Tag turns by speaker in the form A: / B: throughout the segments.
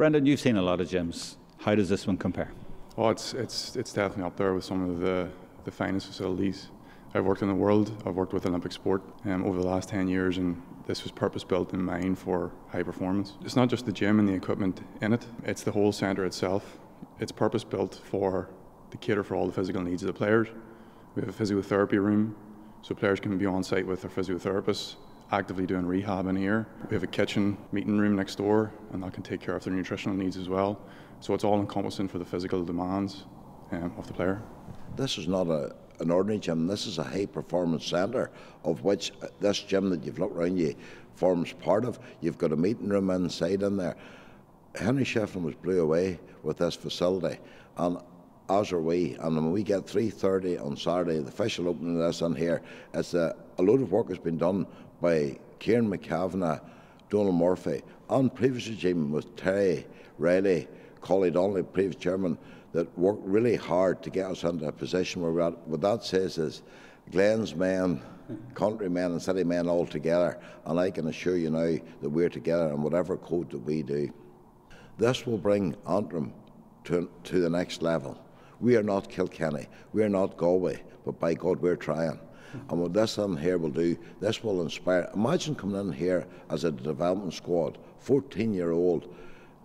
A: Brendan, you've seen a lot of gyms. How does this one compare?
B: Oh, it's definitely up there with some of the finest facilities I've worked in the world. I've worked with Olympic sport over the last 10 years, and this was purpose-built in mind for high performance. It's not just the gym and the equipment in it, it's the whole centre itself. It's purpose-built to cater for all the physical needs of the players. We have a physiotherapy room, so players can be on site with their physiotherapists, actively doing rehab in here. We have a kitchen meeting room next door, and that can take care of their nutritional needs as well. So it's all encompassing for the physical demands of the player.
C: This is not an ordinary gym. This is a high performance centre, of which this gym that you've looked around you forms part of. You've got a meeting room inside in there. Henry Shefflin was blew away with this facility, and as are we. And when we get 3:30 on Saturday, the official opening of this in here, it's a load of work has been done by Kieran McCavanagh, Donald Murphy, and previous regime with Terry Riley, Collie Donnelly, previous chairman, that worked really hard to get us into a position where we're at. What that says is Glenn's men, countrymen and city men all together, and I can assure you now that we're together in whatever code that we do. This will bring Antrim to the next level. We are not Kilkenny, we are not Galway, but by God we're trying. And what this in here will do, this will inspire. Imagine coming in here as a development squad, 14-year-old.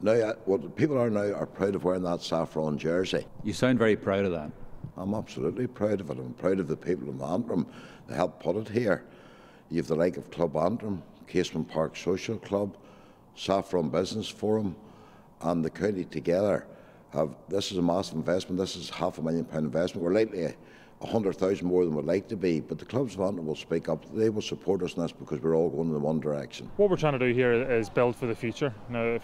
C: Now, what people are now are proud of wearing that saffron jersey.
A: You sound very proud of that.
C: I'm absolutely proud of it. I'm proud of the people of Antrim that helped put it here. You have the like of Club Antrim, Casement Park Social Club, Saffron Business Forum, and the county together. This is a massive investment. This is £500,000 investment. We're likely 100,000 more than we'd like to be, but the clubs of Antrim will speak up. They will support us in this because we're all going in one direction.
D: What we're trying to do here is build for the future. Now,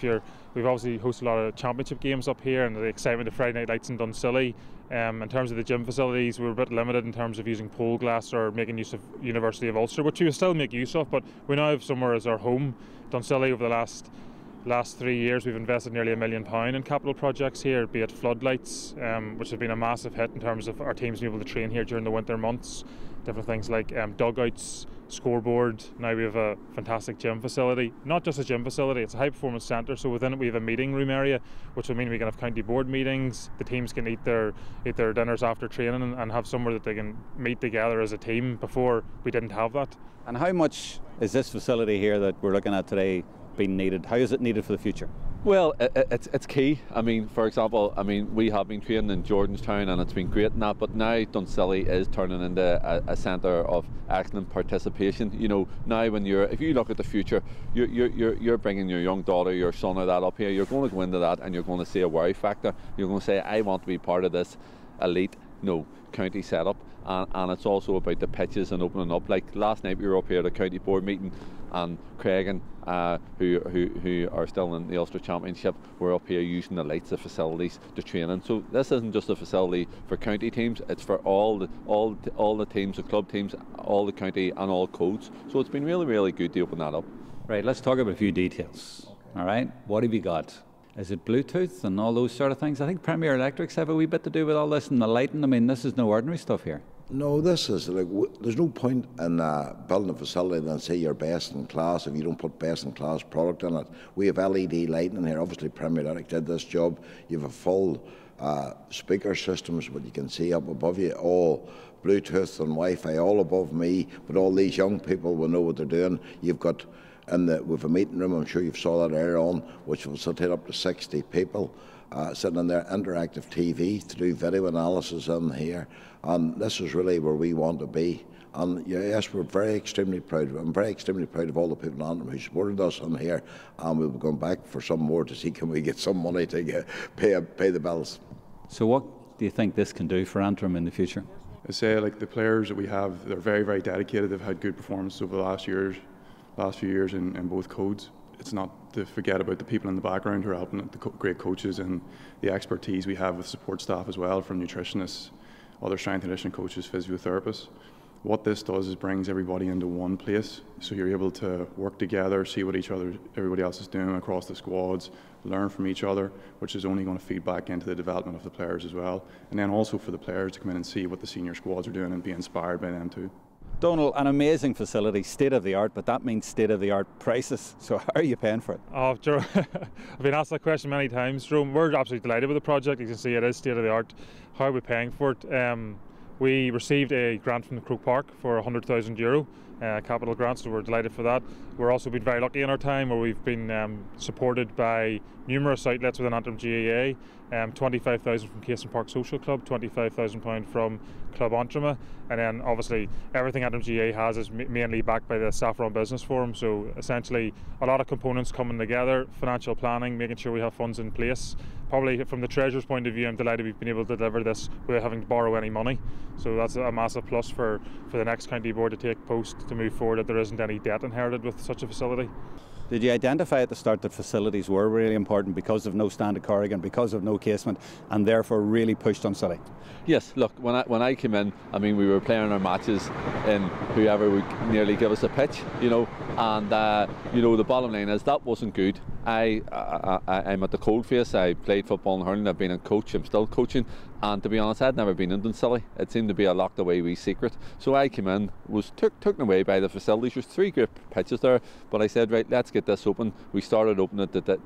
D: we've obviously hosted a lot of championship games up here, and the excitement of Friday Night Lights in Dunsilly. In terms of the gym facilities, we're a bit limited in terms of using pole glass or making use of University of Ulster, which we will still make use of, but we now have somewhere as our home. Dunsilly, over the last 3 years, we've invested nearly £1 million in capital projects here, be it floodlights, which have been a massive hit in terms of our teams being able to train here during the winter months, different things like dugouts, scoreboard. Now we have a fantastic gym facility, not just a gym facility, it's a high performance centre, so within it we have a meeting room area, which will mean we can have county board meetings, the teams can eat their dinners after training and have somewhere that they can meet together as a team. Before we didn't have that.
A: And how much is this facility here that we're looking at today being needed? How is it needed for the future?
E: Well, it's key. I mean, for example, we have been training in Jordanstown and it's been great and that, but now Dunsilly is turning into a centre of excellent participation. You know, now if you look at the future, you're bringing your young daughter, your son or that up here, you're going to go into that and you're going to see a wow factor. You're going to say, I want to be part of this elite county setup, and it's also about the pitches and opening up. Like last night we were up here at a county board meeting, and Craig who are still in the Ulster Championship, were up here using the lights of facilities to train in. So this isn't just a facility for county teams, it's for all the teams, the club teams, all the county and all codes. So it's been really, really good to open that up.
A: Right, let's talk about a few details. Okay. All right, what have you got? Is it Bluetooth and all those sort of things? I think Premier Electrics have a wee bit to do with all this and the lighting. I mean, this is no ordinary stuff here.
C: No, this is like, there's no point in building a facility and say you're best in class if you don't put best in class product in it. We have LED lighting in here. Obviously Premier Electric did this job. You have a full speaker systems, what you can see up above you, all Bluetooth and Wi-Fi, all above me, but all these young people will know what they're doing. You've got with a meeting room, I'm sure you saw that earlier on, which will facilitate up to 60 people sitting in there, interactive TV to do video analysis in here, and this is really where we want to be. And yes, we're extremely proud. I'm very extremely proud of all the people in Antrim who supported us in here, and we'll be going back for some more to see can we get some money to pay the bills.
A: So what do you think this can do for Antrim in the future?
B: I say, like, the players that we have, they're very, very dedicated. They've had good performance over the last few years in both codes. It's not to forget about the people in the background who are helping it, the great coaches and the expertise we have with support staff as well, from nutritionists, other strength and conditioning coaches, physiotherapists. What this does is brings everybody into one place, so you're able to work together, see what everybody else is doing across the squads, learn from each other, which is only going to feed back into the development of the players as well, and then also for the players to come in and see what the senior squads are doing and be inspired by them too.
A: Donald, an amazing facility, state of the art, but that means state of the art prices. So how are you paying for it?
D: Oh, Jerome, I've been asked that question many times, Jerome. We're absolutely delighted with the project. You can see it is state of the art. How are we paying for it? We received a grant from the Croke Park for €100,000, capital grant, so we're delighted for that. We're also been very lucky in our time where we've been supported by numerous outlets within Antrim GAA, 25,000 from Castle Park Social Club, £25,000 from Club Antrim, and then obviously everything Antrim GAA has is mainly backed by the Saffron Business Forum. So essentially a lot of components coming together, financial planning, making sure we have funds in place. Probably from the Treasurer's point of view, I'm delighted we've been able to deliver this without having to borrow any money. So that's a massive plus for the next county board to take post to move forward, that there isn't any debt inherited with such a facility.
A: Did you identify at the start that facilities were really important because of no stand at Corrigan, because of no casement, and therefore really pushed on City?
E: Yes, look, when I came in, I mean, we were playing our matches in whoever would nearly give us a pitch, and the bottom line is that wasn't good. I'm at the coldface. I played football in hurling. I've been a coach. I'm still coaching, and to be honest, I'd never been in Dunstilly. It seemed to be a locked away wee secret. So I came in, was taken away by the facilities. There's 3 great pitches there, but I said, right, let's get this open. We started opening it to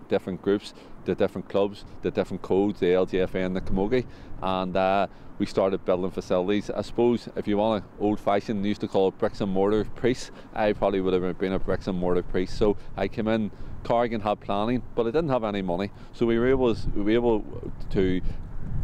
E: different groups, the different clubs, the different codes, the LGFA and the Camogie, and we started building facilities. I suppose if you want an old-fashioned, used to call it bricks and mortar priest, I probably would have been a bricks and mortar priest. So I came in, Corrigan had planning, but I didn't have any money, so we were able to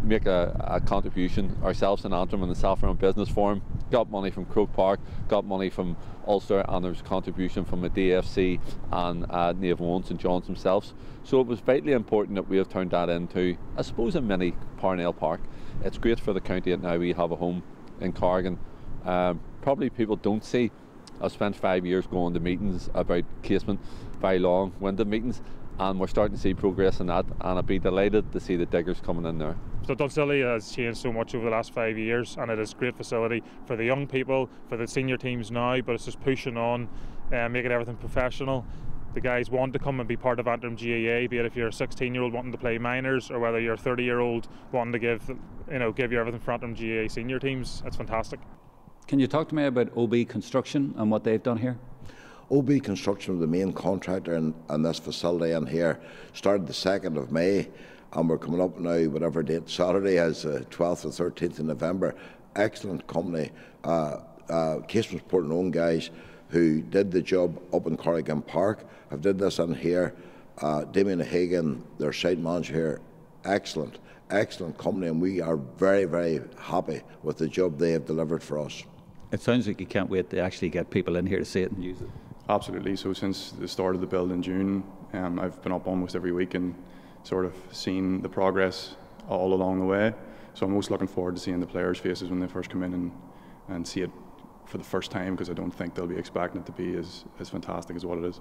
E: make a contribution ourselves in Antrim and the Saffron Business Forum. Got money from Croke Park, got money from Ulster, and there was a contribution from the DFC and Naomh Eoin St John's themselves. So it was vitally important that we have turned that into, I suppose, a mini Parnell Park. It's great for the county that now we have a home in Corrigan. Probably people don't see. I've spent 5 years going to meetings about casement, very long-winded meetings, and we're starting to see progress in that, and I'd be delighted to see the diggers coming in there.
D: So Dunstilly has changed so much over the last 5 years, and it is a great facility for the young people, for the senior teams now, but it's just pushing on, making everything professional. The guys want to come and be part of Antrim GAA, be it if you're a 16-year-old wanting to play minors, or whether you're a 30-year-old wanting to give you everything for Antrim GAA senior teams. It's fantastic.
A: Can you talk to me about OB Construction and what they've done here?
C: OB Construction was the main contractor in this facility in here. Started the 2nd of May, and we're coming up now, whatever date, Saturday is 12th or 13th of November. Excellent company. Casement's Portnown guys who did the job up in Corrigan Park have did this in here. Damien Hagan, their site manager here, excellent company, and we are very, very happy with the job they have delivered for us.
A: It sounds like you can't wait to actually get people in here to see it and use it.
B: Absolutely. So since the start of the build in June, I've been up almost every week and sort of seen the progress all along the way. So I'm most looking forward to seeing the players' faces when they first come in and see it for the first time, because I don't think they'll be expecting it to be as fantastic as what it is.